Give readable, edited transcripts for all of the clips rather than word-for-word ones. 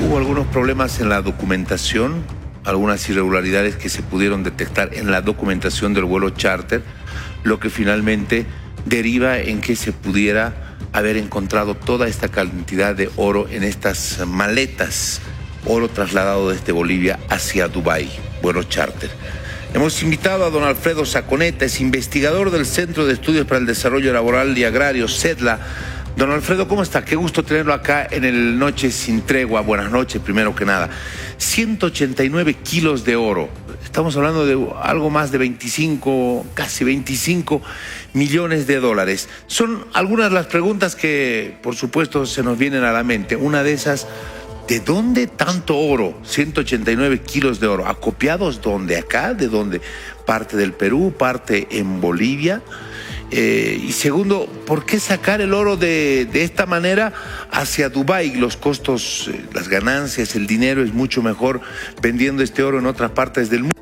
Hubo algunos problemas en la documentación, algunas irregularidades que se pudieron detectar en la documentación del vuelo charter, lo que finalmente deriva en que se pudiera haber encontrado toda esta cantidad de oro en estas maletas, oro trasladado desde Bolivia hacia Dubái, vuelo charter. Hemos invitado a don Alfredo Saconeta, es investigador del Centro de Estudios para el Desarrollo Laboral y Agrario, CEDLA. Don Alfredo, ¿cómo está? Qué gusto tenerlo acá en el Noche Sin Tregua. Buenas noches, primero que nada. 189 kilos de oro. Estamos hablando de algo más de 25, casi 25 millones de dólares. Son algunas de las preguntas que, por supuesto, se nos vienen a la mente. Una de esas, ¿de dónde tanto oro? 189 kilos de oro. ¿Acopiados dónde? ¿Acá? ¿De dónde? ¿Parte del Perú? ¿Parte en Bolivia? Y segundo, ¿por qué sacar el oro de esta manera hacia Dubái? Los costos, las ganancias, el dinero es mucho mejor vendiendo este oro en otras partes del mundo.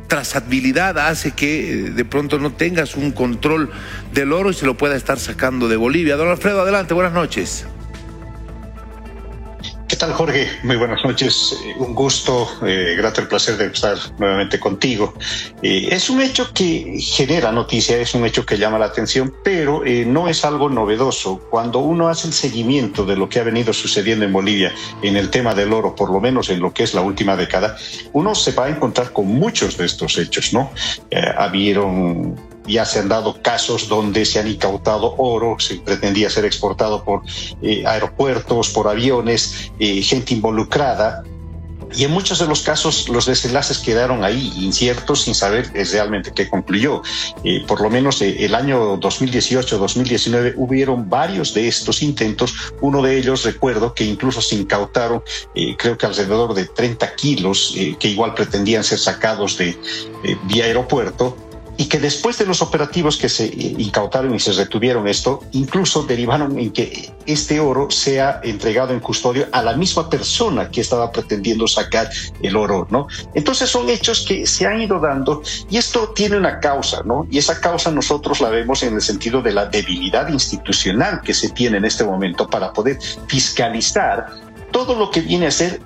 Trazabilidad hace que de pronto no tengas un control del oro y se lo pueda estar sacando de Bolivia. Don Alfredo, adelante, buenas noches. ¿Qué tal, Jorge? Muy buenas noches. Un gusto, grato el placer de estar nuevamente contigo. Es un hecho que genera noticia, es un hecho que llama la atención, pero no es algo novedoso. Cuando uno hace el seguimiento de lo que ha venido sucediendo en Bolivia en el tema del oro, por lo menos en lo que es la última década, uno se va a encontrar con muchos de estos hechos, ¿no? Ya se han dado casos donde se han incautado oro, se pretendía ser exportado por aeropuertos, por aviones, gente involucrada. Y en muchos de los casos los desenlaces quedaron ahí, inciertos, sin saber realmente qué concluyó. Por lo menos el año 2018-2019 hubieron varios de estos intentos. Uno de ellos, recuerdo que incluso se incautaron, creo que alrededor de 30 kilos, que igual pretendían ser sacados vía aeropuerto. Y que después de los operativos que se incautaron y se retuvieron esto, incluso derivaron en que este oro sea entregado en custodia a la misma persona que estaba pretendiendo sacar el oro, ¿no? Entonces son hechos que se han ido dando y esto tiene una causa, ¿no? Y esa causa nosotros la vemos en el sentido de la debilidad institucional que se tiene en este momento para poder fiscalizar todo lo que viene a ser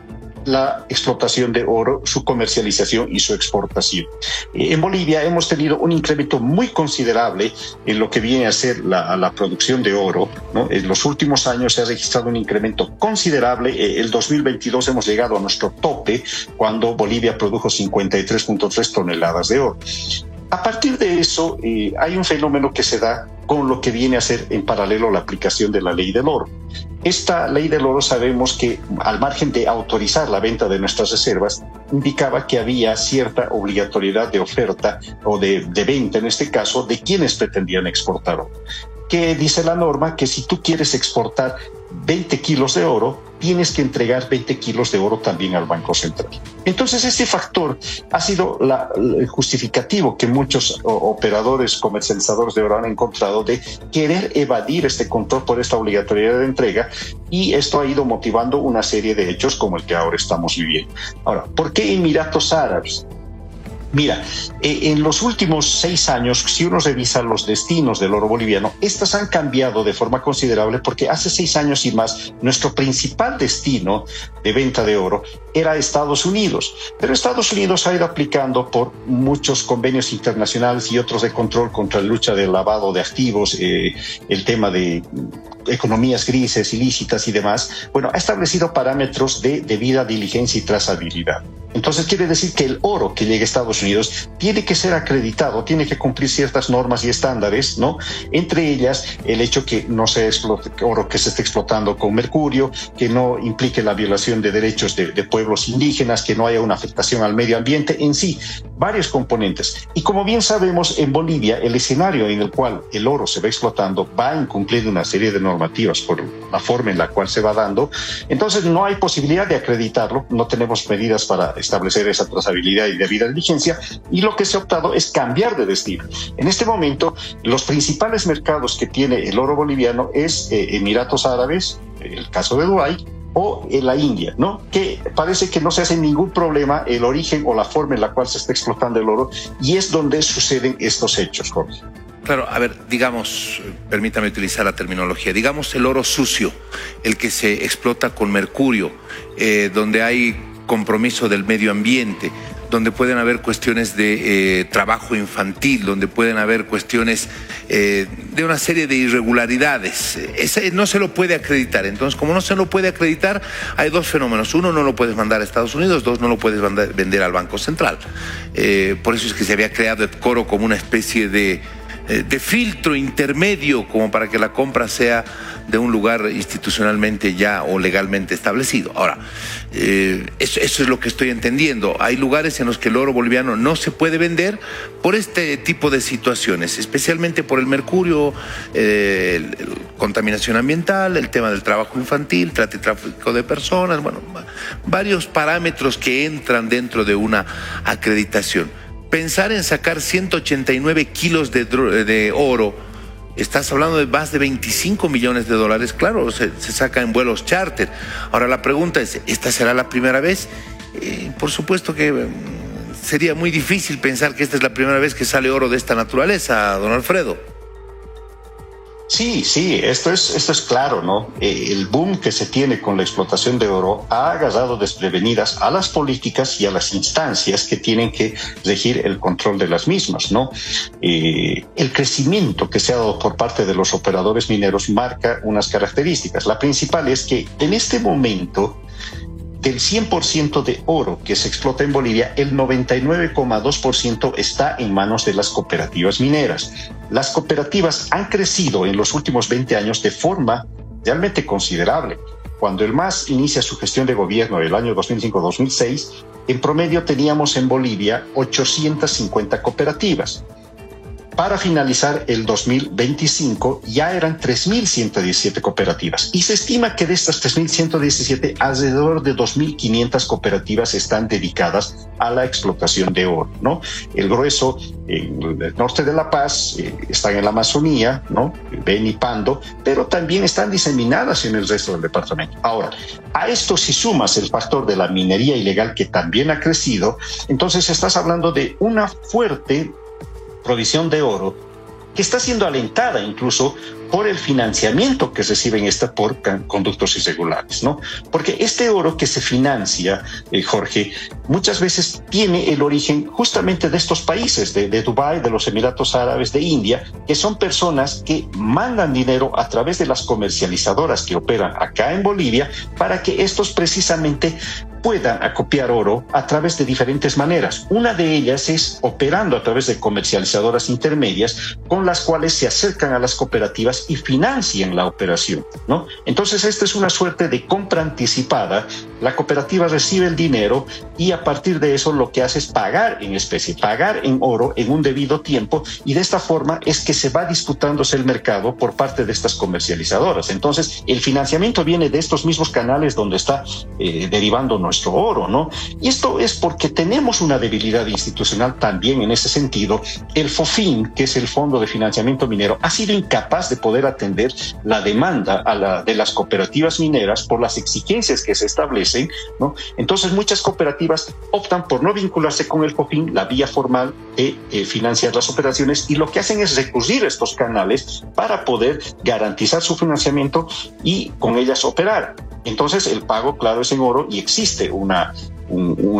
la explotación de oro, su comercialización y su exportación. En Bolivia hemos tenido un incremento muy considerable en lo que viene a ser la producción de oro, ¿no? En los últimos años se ha registrado un incremento considerable. El 2022 hemos llegado a nuestro tope cuando Bolivia produjo 53.3 toneladas de oro. A partir de eso, hay un fenómeno que se da con lo que viene a ser en paralelo la aplicación de la ley del oro. Esta ley del oro sabemos que, al margen de autorizar la venta de nuestras reservas, indicaba que había cierta obligatoriedad de oferta o de venta, en este caso, de quienes pretendían exportar oro. Que dice la norma que si tú quieres exportar 20 kilos de oro, tienes que entregar 20 kilos de oro también al Banco Central. Entonces, este factor ha sido el justificativo que muchos operadores, comercializadores de oro han encontrado de querer evadir este control por esta obligatoriedad de entrega, y esto ha ido motivando una serie de hechos como el que ahora estamos viviendo. Ahora, ¿por qué Emiratos Árabes? Mira, en los últimos 6 años, si uno revisa los destinos del oro boliviano, estos han cambiado de forma considerable porque hace 6 años y más, nuestro principal destino de venta de oro era Estados Unidos. Pero Estados Unidos ha ido aplicando por muchos convenios internacionales y otros de control contra la lucha del lavado de activos, el tema de economías grises, ilícitas y demás. Bueno, ha establecido parámetros de debida diligencia y trazabilidad. Entonces quiere decir que el oro que llegue a Estados Unidos tiene que ser acreditado, tiene que cumplir ciertas normas y estándares, ¿no? Entre ellas, el hecho que no se explote oro que se esté explotando con mercurio, que no implique la violación de derechos de pueblos indígenas, que no haya una afectación al medio ambiente, en sí, varios componentes. Y como bien sabemos, en Bolivia, el escenario en el cual el oro se va explotando va a incumplir una serie de normativas por la forma en la cual se va dando. Entonces no hay posibilidad de acreditarlo, no tenemos medidas para establecer esa trazabilidad y debida diligencia, y lo que se ha optado es cambiar de destino. En este momento, los principales mercados que tiene el oro boliviano es Emiratos Árabes, el caso de Dubái, o en la India, ¿no? Que parece que no se hace ningún problema el origen o la forma en la cual se está explotando el oro, y es donde suceden estos hechos, Jorge. Claro, a ver, digamos, permítame utilizar la terminología, digamos el oro sucio, el que se explota con mercurio, donde hay compromiso del medio ambiente, donde pueden haber cuestiones de trabajo infantil, donde pueden haber cuestiones de una serie de irregularidades. Ese no se lo puede acreditar. Entonces, como no se lo puede acreditar, hay dos fenómenos. Uno, no lo puedes mandar a Estados Unidos. Dos, no lo puedes vender al Banco Central. Por eso es que se había creado EPCORO como una especie de filtro intermedio, como para que la compra sea de un lugar institucionalmente ya o legalmente establecido. Ahora, eso es lo que estoy entendiendo. Hay lugares en los que el oro boliviano no se puede vender por este tipo de situaciones, especialmente por el mercurio, contaminación ambiental, el tema del trabajo infantil, trata y tráfico de personas, bueno, varios parámetros que entran dentro de una acreditación. Pensar en sacar 189 kilos de oro, estás hablando de más de 25 millones de dólares, claro, se saca en vuelos charter. Ahora la pregunta es, ¿esta será la primera vez? Por supuesto que sería muy difícil pensar que esta es la primera vez que sale oro de esta naturaleza, don Alfredo. Sí, esto es claro, ¿no? El boom que se tiene con la explotación de oro ha agarrado desprevenidas a las políticas y a las instancias que tienen que regir el control de las mismas, ¿no? El crecimiento que se ha dado por parte de los operadores mineros marca unas características. La principal es que en este momento, del 100% de oro que se explota en Bolivia, el 99,2% está en manos de las cooperativas mineras. Las cooperativas han crecido en los últimos 20 años de forma realmente considerable. Cuando el MAS inicia su gestión de gobierno el año 2005-2006, en promedio teníamos en Bolivia 850 cooperativas. Para finalizar el 2025 ya eran 3.117 cooperativas y se estima que de estas 3.117 alrededor de 2.500 cooperativas están dedicadas a la explotación de oro, ¿no? El grueso en el norte de La Paz, están en la Amazonía, ¿no? Beni y Pando, pero también están diseminadas en el resto del departamento. Ahora, a esto si sumas el factor de la minería ilegal que también ha crecido, entonces estás hablando de una fuerte provisión de oro que está siendo alentada incluso por el financiamiento que reciben por conductos irregulares, ¿no? Porque este oro que se financia, Jorge, muchas veces tiene el origen justamente de estos países, de Dubái, de los Emiratos Árabes, de India, que son personas que mandan dinero a través de las comercializadoras que operan acá en Bolivia para que estos precisamente puedan acopiar oro a través de diferentes maneras. Una de ellas es operando a través de comercializadoras intermedias con las cuales se acercan a las cooperativas y financian la operación, ¿no? Entonces, esta es una suerte de compra anticipada. La cooperativa recibe el dinero y a partir de eso lo que hace es pagar en especie, pagar en oro en un debido tiempo, y de esta forma es que se va disputándose el mercado por parte de estas comercializadoras. Entonces, el financiamiento viene de estos mismos canales donde está derivando nuestro oro, ¿no? Y esto es porque tenemos una debilidad institucional también en ese sentido. El FOFIN, que es el Fondo de Financiamiento Minero, ha sido incapaz de poder atender la demanda de las cooperativas mineras por las exigencias que se establecen, ¿no? Entonces muchas cooperativas optan por no vincularse con el FOFIN, la vía formal de financiar las operaciones, y lo que hacen es recurrir a estos canales para poder garantizar su financiamiento y con ellas operar. Entonces el pago, claro, es en oro y existe una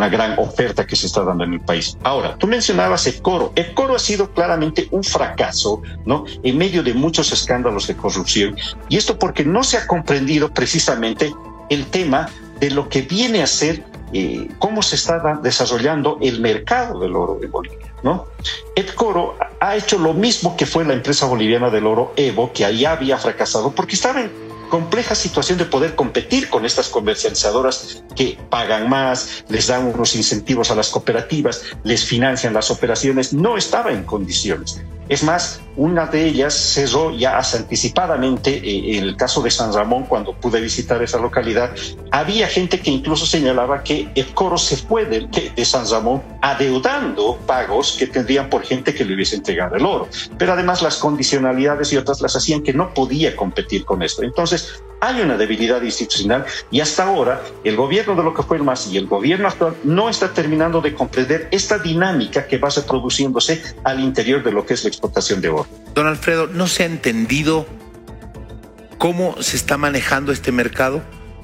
gran oferta que se está dando en el país. Ahora, tú mencionabas EPCORO. EPCORO ha sido claramente un fracaso, ¿no? En medio de muchos escándalos de corrupción, y esto porque no se ha comprendido precisamente el tema de lo que viene a ser cómo se está desarrollando el mercado del oro en Bolivia, ¿no? EPCORO ha hecho lo mismo que fue la empresa boliviana del oro, Evo, que ahí había fracasado porque estaba en compleja situación de poder competir con estas comercializadoras que pagan más, les dan unos incentivos a las cooperativas, les financian las operaciones. No estaba en condiciones. Es más, una de ellas cerró ya anticipadamente. En el caso de San Ramón, cuando pude visitar esa localidad, había gente que incluso señalaba que EPCORO se fue de San Ramón adeudando pagos que tendrían por gente que le hubiese entregado el oro. Pero además las condicionalidades y otras las hacían que no podía competir con esto. Entonces, Entonces, hay una debilidad institucional y hasta ahora el gobierno de lo que fue el MAS y el gobierno actual no está terminando de comprender esta dinámica que va reproduciéndose al interior de lo que es la explotación de oro. Don Alfredo, ¿no se ha entendido cómo se está manejando este mercado?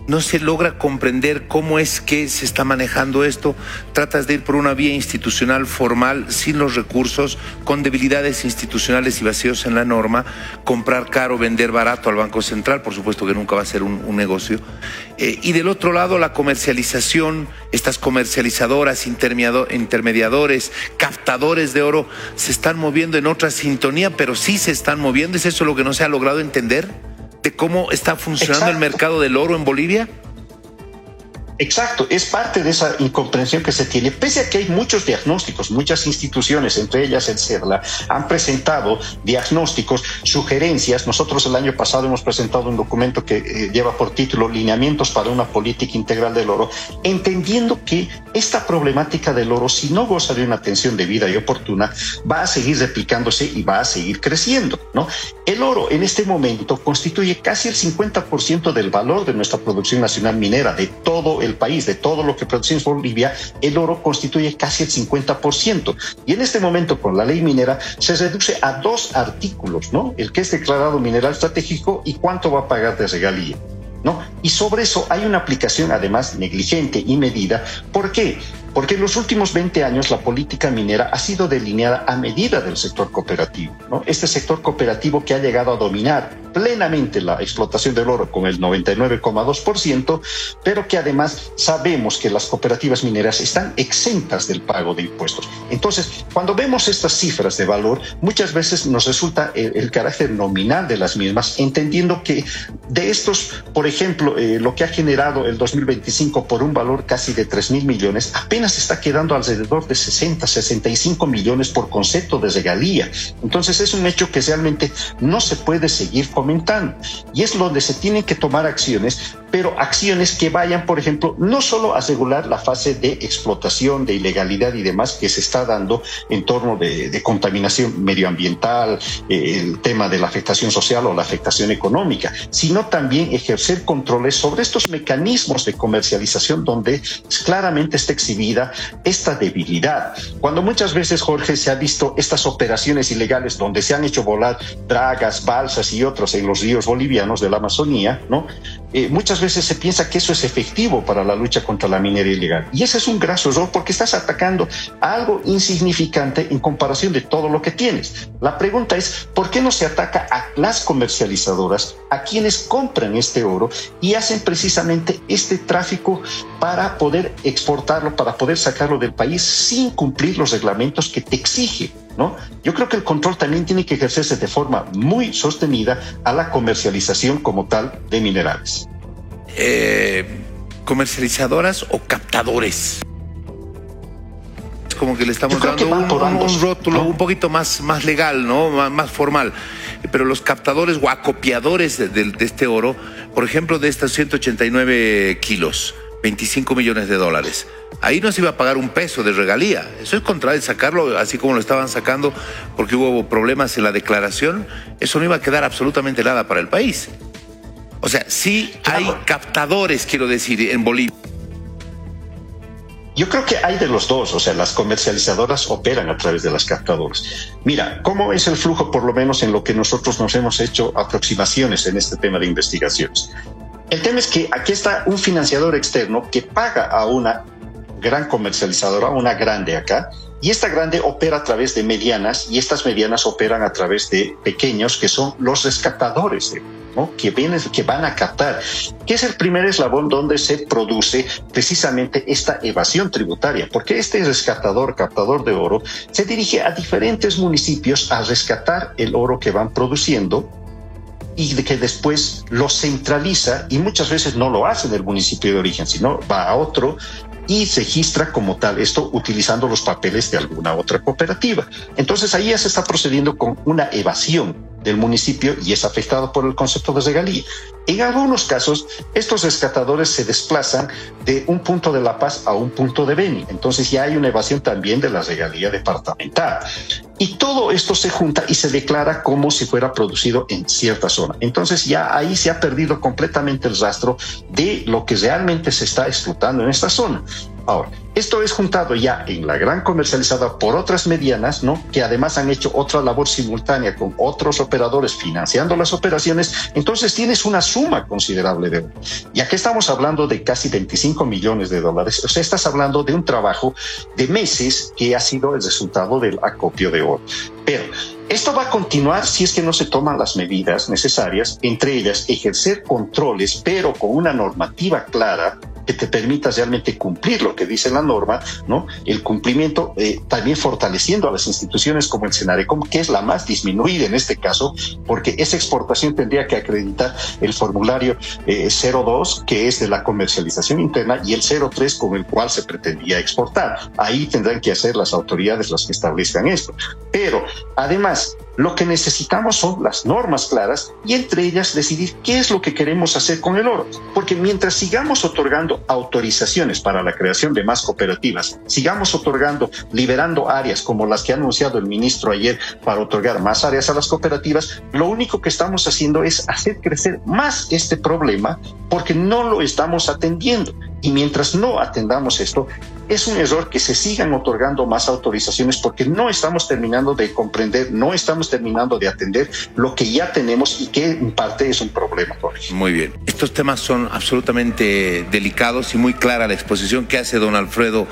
No se logra comprender cómo es que se está manejando esto. Tratas de ir por una vía institucional formal, sin los recursos, con debilidades institucionales y vacíos en la norma, comprar caro, vender barato al Banco Central, por supuesto que nunca va a ser un negocio. Y del otro lado, la comercialización, estas comercializadoras, intermediadores, captadores de oro, se están moviendo en otra sintonía, pero sí se están moviendo. ¿Es eso lo que no se ha logrado entender? ¿De cómo está funcionando el mercado del oro en Bolivia? Exacto, es parte de esa incomprensión que se tiene, pese a que hay muchos diagnósticos, muchas instituciones, entre ellas el CERLA, han presentado diagnósticos, sugerencias. Nosotros el año pasado hemos presentado un documento que lleva por título Lineamientos para una política integral del oro, entendiendo que esta problemática del oro, si no goza de una atención debida y oportuna, va a seguir replicándose y va a seguir creciendo, ¿no? El oro en este momento constituye casi el 50% del valor de nuestra producción nacional minera, de todo el país, de todo lo que producimos en Bolivia. El oro constituye casi el 50%. Y en este momento, con la ley minera, se reduce a 2 artículos, ¿no? El que es declarado mineral estratégico y cuánto va a pagar de regalía, ¿no? Y sobre eso hay una aplicación además negligente y medida. ¿Por qué? Porque en los últimos 20 años la política minera ha sido delineada a medida del sector cooperativo, ¿no? Este sector cooperativo que ha llegado a dominar plenamente la explotación del oro con el 99,2%, pero que además sabemos que las cooperativas mineras están exentas del pago de impuestos. Entonces, cuando vemos estas cifras de valor, muchas veces nos resulta el carácter nominal de las mismas, entendiendo que de estos, por ejemplo, lo que ha generado el 2025 por un valor casi de 3.000 millones, apenas está quedando alrededor de 65 millones por concepto de regalía. Entonces es un hecho que realmente no se puede seguir comentando, y es donde se tienen que tomar acciones, pero acciones que vayan, por ejemplo, no solo a regular la fase de explotación, de ilegalidad y demás que se está dando en torno de contaminación medioambiental, el tema de la afectación social o la afectación económica, sino también ejercer controles sobre estos mecanismos de comercialización donde claramente está exhibida esta debilidad. Cuando muchas veces, Jorge, se ha visto estas operaciones ilegales donde se han hecho volar dragas, balsas y otros en los ríos bolivianos de la Amazonía, ¿no? Muchas veces se piensa que eso es efectivo para la lucha contra la minería ilegal. Y ese es un graso error, porque estás atacando a algo insignificante en comparación de todo lo que tienes. La pregunta es, ¿por qué no se ataca a las comercializadoras, a quienes compran este oro y hacen precisamente este tráfico para poder exportarlo, para poder sacarlo del país sin cumplir los reglamentos que te exige, ¿no? Yo creo que el control también tiene que ejercerse de forma muy sostenida a la comercialización como tal de minerales. ¿Comercializadoras o captadores? Es como que le estamos dando un rótulo, ¿no?, un poquito más legal, ¿no? Más formal. Pero los captadores o acopiadores de este oro, por ejemplo, de estos 189 kilos, 25 millones de dólares, ahí no se iba a pagar un peso de regalía. Eso es contrario, sacarlo así como lo estaban sacando porque hubo problemas en la declaración. Eso no iba a quedar absolutamente nada para el país. O sea, sí hay captadores, quiero decir, en Bolivia. Yo creo que hay de los dos, o sea, las comercializadoras operan a través de las captadoras. Mira, ¿cómo es el flujo, por lo menos en lo que nosotros nos hemos hecho aproximaciones en este tema de investigaciones? El tema es que aquí está un financiador externo que paga a una gran comercializadora, una grande acá, y esta grande opera a través de medianas, y estas medianas operan a través de pequeños, que son los rescatadores, ¿no?, que van a captar, que es el primer eslabón donde se produce precisamente esta evasión tributaria, porque este captador de oro, se dirige a diferentes municipios a rescatar el oro que van produciendo y de que después lo centraliza, y muchas veces no lo hace en el municipio de origen, sino va a otro y se registra como tal, esto utilizando los papeles de alguna otra cooperativa. Entonces ahí ya se está procediendo con una evasión del municipio y es afectado por el concepto de regalía. En algunos casos, estos rescatadores se desplazan de un punto de La Paz a un punto de Beni. Entonces ya hay una evasión también de la regalía departamental. Y todo esto se junta y se declara como si fuera producido en cierta zona. Entonces ya ahí se ha perdido completamente el rastro de lo que realmente se está explotando en esta zona. Ahora, esto es juntado ya en la gran comercializada por otras medianas, ¿no? Que además han hecho otra labor simultánea con otros operadores financiando las operaciones. Entonces tienes una suma considerable de oro. Y aquí estamos hablando de casi 25 millones de dólares. O sea, estás hablando de un trabajo de meses que ha sido el resultado del acopio de oro. Pero esto va a continuar si es que no se toman las medidas necesarias, entre ellas ejercer controles, pero con una normativa clara que te permita realmente cumplir lo que dice la norma, ¿no? El cumplimiento, también fortaleciendo a las instituciones como el Senarecom, que es la más disminuida en este caso, porque esa exportación tendría que acreditar el formulario 02, que es de la comercialización interna, y el 03, con el cual se pretendía exportar. Ahí tendrán que hacer las autoridades las que establezcan esto. Pero, además, lo que necesitamos son las normas claras y entre ellas decidir qué es lo que queremos hacer con el oro. Porque mientras sigamos otorgando autorizaciones para la creación de más cooperativas, sigamos otorgando, liberando áreas como las que ha anunciado el ministro ayer para otorgar más áreas a las cooperativas, lo único que estamos haciendo es hacer crecer más este problema porque no lo estamos atendiendo. Y mientras no atendamos esto, es un error que se sigan otorgando más autorizaciones porque no estamos terminando de comprender, no estamos terminando de atender lo que ya tenemos y que en parte es un problema, Jorge. Muy bien. Estos temas son absolutamente delicados y muy clara la exposición que hace don Alfredo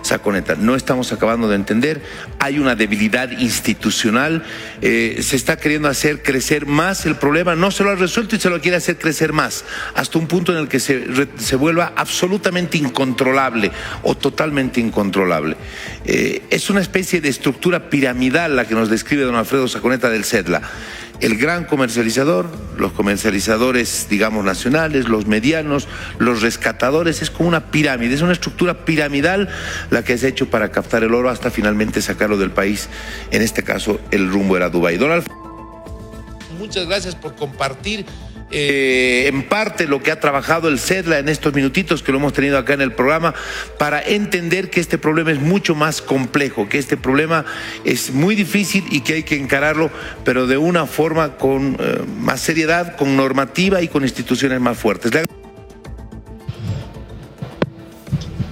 Saconeta. No estamos acabando de entender, hay una debilidad institucional, se está queriendo hacer crecer más el problema, no se lo ha resuelto y se lo quiere hacer crecer más, hasta un punto en el que se vuelva absolutamente incontrolable o totalmente incontrolable. Es una especie de estructura piramidal la que nos describe don Alfredo Saconeta del CEDLA. El gran comercializador, los comercializadores, digamos, nacionales, los medianos, los rescatadores, es como una pirámide, es una estructura piramidal la que se ha hecho para captar el oro hasta finalmente sacarlo del país. En este caso, el rumbo era Dubái. Don Alfredo, muchas gracias por compartir en parte lo que ha trabajado el CEDLA en estos minutitos que lo hemos tenido acá en el programa para entender que este problema es mucho más complejo, que este problema es muy difícil y que hay que encararlo, pero de una forma con más seriedad, con normativa y con instituciones más fuertes.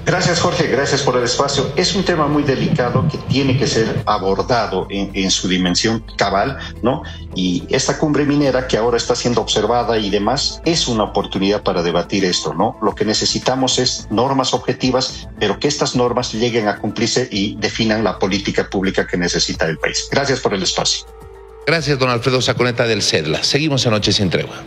Gracias, Jorge, gracias por el espacio. Es un tema muy delicado que tiene que ser abordado en su dimensión cabal, ¿no? Y esta cumbre minera que ahora está siendo observada y demás es una oportunidad para debatir esto, ¿no? Lo que necesitamos es normas objetivas, pero que estas normas lleguen a cumplirse y definan la política pública que necesita el país. Gracias por el espacio. Gracias, don Alfredo Saconeta del CEDLA. Seguimos en Noche Sin Tregua.